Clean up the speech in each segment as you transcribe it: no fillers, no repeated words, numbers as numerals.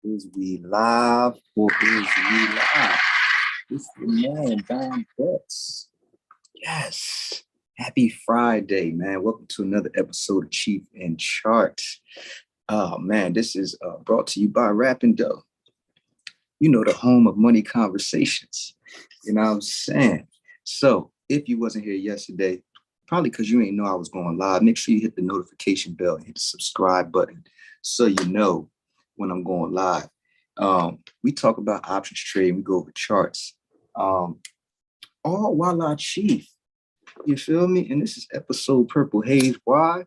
Is we live or is we live? It's the man, Don Betts. Yes. Happy Friday, man. Welcome to another episode of Cheef and Chart. Oh, man, this is brought to you by Rapping Dough. You know, the home of money conversations. You know what I'm saying? So if you wasn't here yesterday, probably because you ain't know I was going live, make sure you hit the notification bell and hit the subscribe button so you know when I'm going live. We talk about options trading, we go over charts. All while our Cheef, you feel me? And this is episode Purple Haze. Why?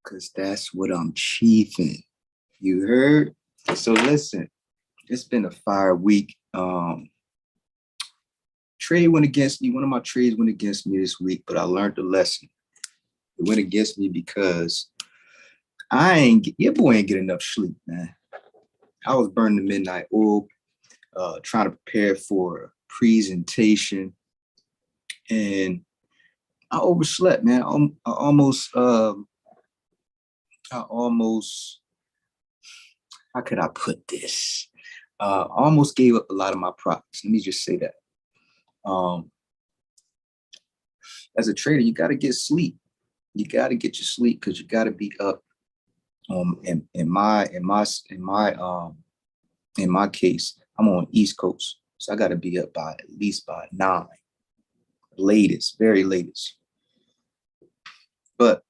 Because that's what I'm chiefing. You heard? So listen, it's been a fire week. Trade went against me. One of my trades went against me this week, but I learned the lesson. It went against me because your boy ain't get enough sleep, man. I was burning the midnight oil, trying to prepare for a presentation, and I overslept, man. I almost, how could I put this? I almost gave up a lot of my profits. Let me just say that. As a trader, you got to get sleep. You got to get your sleep because you got to be up. In my case, I'm on East Coast, so I got to be up by at least by 9, latest, very latest. But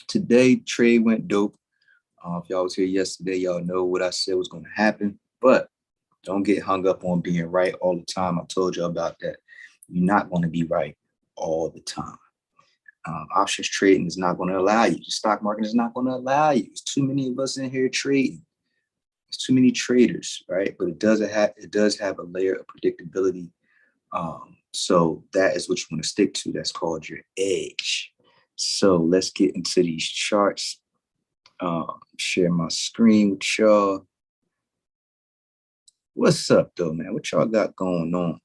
today trade went dope. If y'all was here yesterday, y'all know what I said was going to happen. But don't get hung up on being right all the time. I told y'all about that. You're not going to be right all the time. Options trading is not going to allow you. The stock market is not going to allow you. There's too many of us in here trading. There's too many traders, right? But it does have a layer of predictability. So that is what you want to stick to. That's called your edge. So let's get into these charts. Share my screen with y'all. What's up, though, man? What y'all got going on?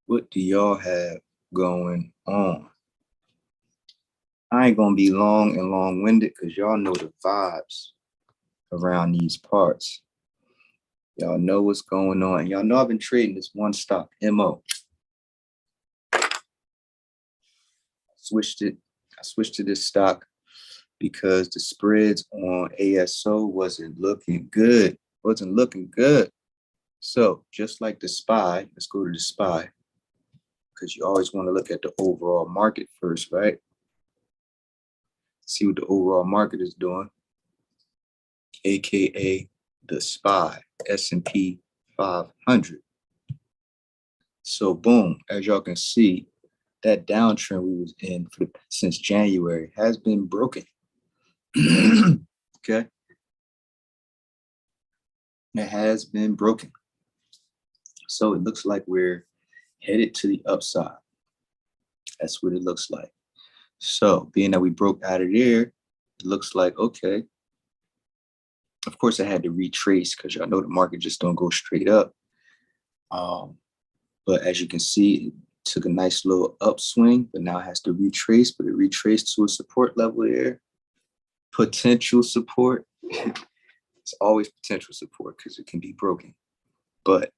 What do y'all have going on? I ain't gonna be long and long-winded because y'all know the vibes around these parts. Y'all know what's going on. Y'all know I've been trading this one stock, MO. I switched to this stock because the spreads on ASO wasn't looking good. So just like the SPY, let's go to the SPY, because you always want to look at the overall market first, right? See what the overall market is doing, aka the SPY, S&P 500. So boom, as y'all can see, that downtrend we was in since January has been broken. Okay, it has been broken. So it looks like we're headed to the upside. That's what it looks like. So being that we broke out of there, it looks like, okay. Of course, I had to retrace because y'all know the market just don't go straight up. But as you can see, it took a nice little upswing, but now it has to retrace, but it retraced to a support level there. Potential support. It's always potential support because it can be broken. But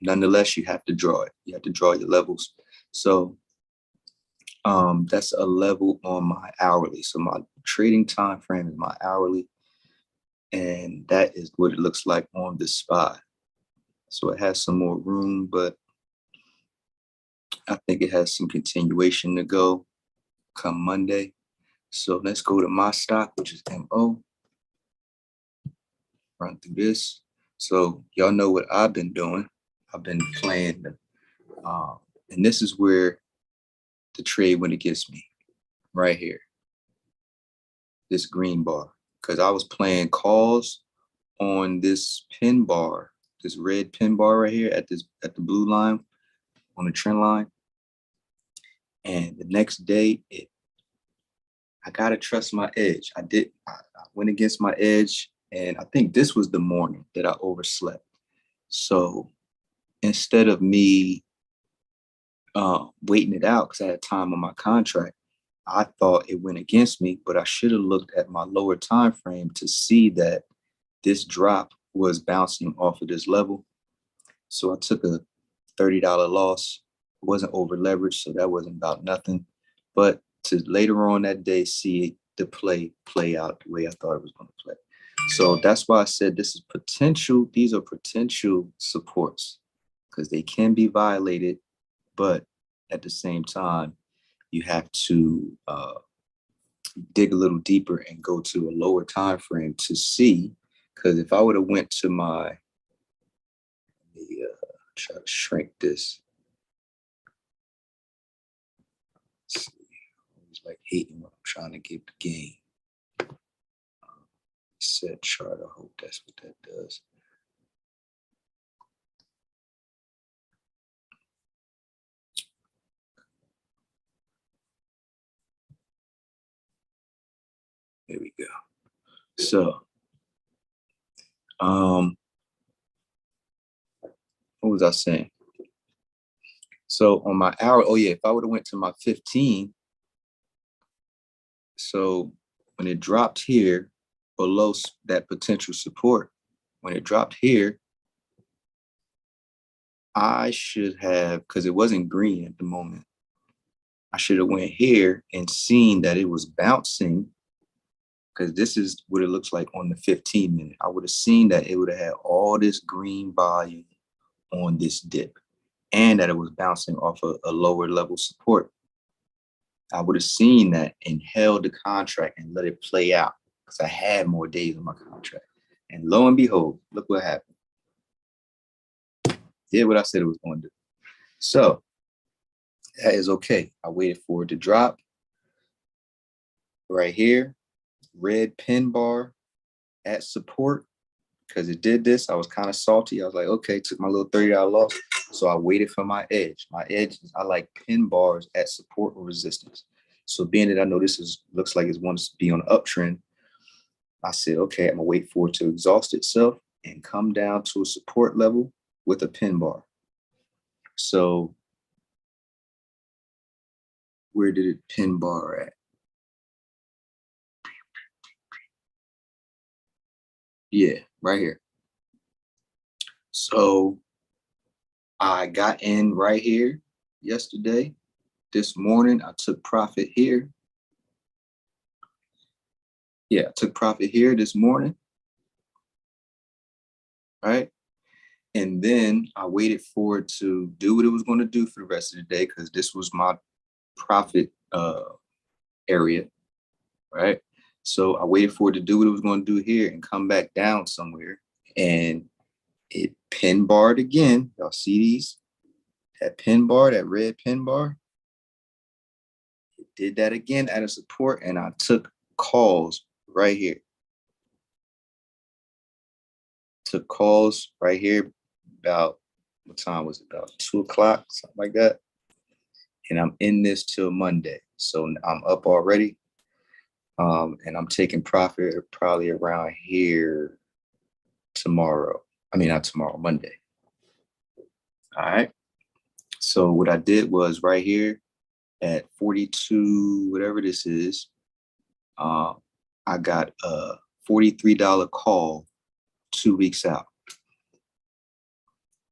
nonetheless, you have to draw it. You have to draw your levels. So that's a level on my hourly. So my trading time frame is my hourly. And that is what it looks like on the SPY. So it has some more room, but I think it has some continuation to go come Monday. So let's go to my stock, which is MO. Run through this. So y'all know what I've been doing. I've been playing, and this is where the trade went against me, right here. This green bar, because I was playing calls on this pin bar, this red pin bar right here at the blue line on the trend line. And the next day, I gotta trust my edge. I went against my edge, and I think this was the morning that I overslept. So instead of me waiting it out because I had time on my contract. I thought it went against me, but I should have looked at my lower time frame to see that this drop was bouncing off of this level. So I took a $30 loss. It wasn't over leveraged, so that wasn't about nothing. But to later on that day see the play out the way I thought it was going to play. So that's why I said this is potential. These are potential supports because they can be violated, but at the same time, you have to dig a little deeper and go to a lower time frame to see. Because if I would have went to my, let me try to shrink this. Let's see. I was like hating what I'm trying to get the game. Set chart. I hope that's what that does. There we go. So, what was I saying? So on my hour, oh yeah, if I would have went to my 15, so when it dropped here below that potential support, when it dropped here, I should have, because it wasn't green at the moment, I should have went here and seen that it was bouncing, because this is what it looks like on the 15-minute. I would have seen that it would have had all this green volume on this dip and that it was bouncing off a lower level support. I would have seen that and held the contract and let it play out because I had more days on my contract. And lo and behold, look what happened. Did what I said it was going to do. So that is okay. I waited for it to drop right here, red pin bar at support. Because it did this, I was kind of salty. I was like, okay, took my little $30 loss. So I waited for my edge. My edge is I like pin bars at support or resistance. So being that I know this looks like it's going to be on an uptrend, I said, okay, I'm gonna wait for it to exhaust itself and come down to a support level with a pin bar. So where did it pin bar at? Yeah, right here. So I got in right here yesterday. This morning, I took profit here. Yeah, I took profit here this morning. Right. And then I waited for it to do what it was going to do for the rest of the day because this was my profit area. Right. So I waited for it to do what it was going to do here and come back down somewhere. And it pin barred again. Y'all see these? That pin bar, that red pin bar. It did that again at a support, and I took calls right here. Took calls right here about, what time was it? About 2 o'clock, something like that. And I'm in this till Monday. So I'm up already. And I'm taking profit probably around here tomorrow. I mean, not tomorrow, Monday. All right. So what I did was right here at 42, whatever this is, I got a $43 call 2 weeks out.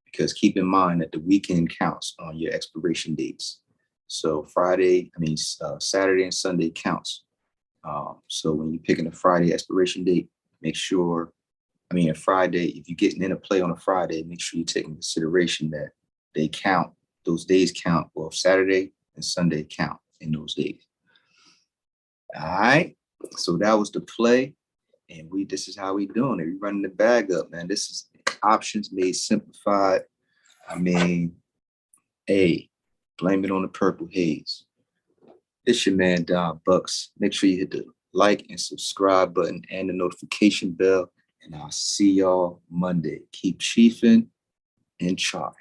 Because keep in mind that the weekend counts on your expiration dates. So Saturday and Sunday counts. So when you're picking a Friday expiration date, make sure, a Friday, if you're getting in a play on a Friday, make sure you take into consideration that they count, those days count. Well, Saturday and Sunday count in those days. All right. So that was the play. And this is how we doing it. We running the bag up, man. This is options made simplified. Hey, blame it on the purple haze. It's your man, Don Bucks. Make sure you hit the like and subscribe button and the notification bell. And I'll see y'all Monday. Keep chiefing and charging.